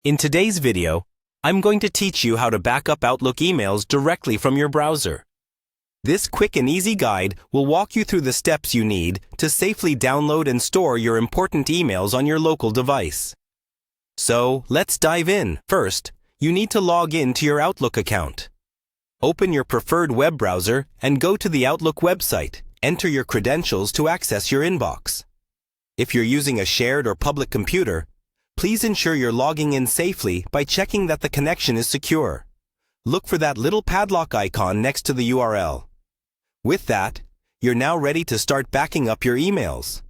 In today's video, I'm going to teach you how to back up Outlook emails directly from your browser. This quick and easy guide will walk you through the steps you need to safely download and store your important emails on your local device. So, let's dive in. First, you need to log in to your Outlook account. Open your preferred web browser and go to the Outlook website. Enter your credentials to access your inbox. If you're using a shared or public computer, please ensure you're logging in safely by checking that the connection is secure. Look for that little padlock icon next to the URL. With that, you're now ready to start backing up your emails.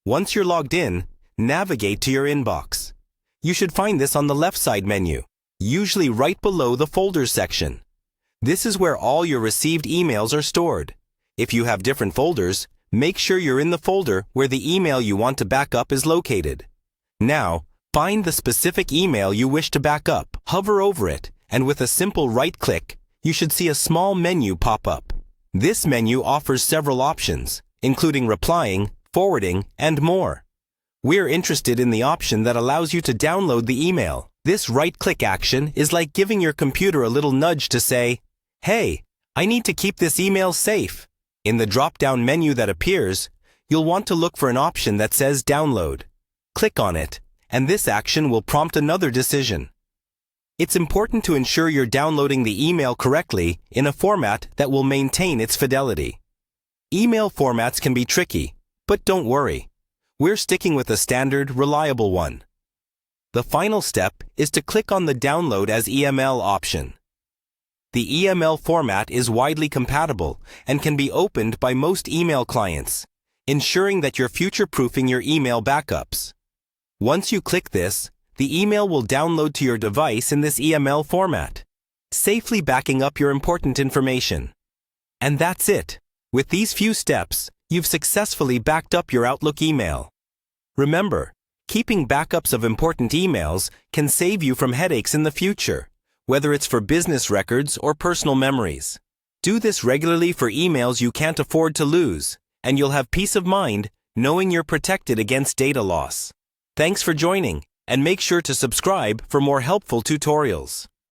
Once you're logged in, navigate to your inbox. You should find this on the left side menu, usually right below the Folders section. This is where all your received emails are stored. If you have different folders, make sure you're in the folder where the email you want to back up is located. Now, find the specific email you wish to back up, hover over it, and with a simple right-click, you should see a small menu pop up. This menu offers several options, including replying, forwarding, and more. We're interested in the option that allows you to download the email. This right-click action is like giving your computer a little nudge to say, "Hey, I need to keep this email safe." In the drop-down menu that appears, you'll want to look for an option that says Download. Click on it, and this action will prompt another decision. It's important to ensure you're downloading the email correctly in a format that will maintain its fidelity. Email formats can be tricky, but don't worry. We're sticking with a standard, reliable one. The final step is to click on the Download as EML option. The EML format is widely compatible and can be opened by most email clients, ensuring that you're future-proofing your email backups. Once you click this, the email will download to your device in this EML format, safely backing up your important information. And that's it. With these few steps, you've successfully backed up your Outlook email. Remember, keeping backups of important emails can save you from headaches in the future, whether it's for business records or personal memories. Do this regularly for emails you can't afford to lose, and you'll have peace of mind knowing you're protected against data loss. Thanks for joining, and make sure to subscribe for more helpful tutorials.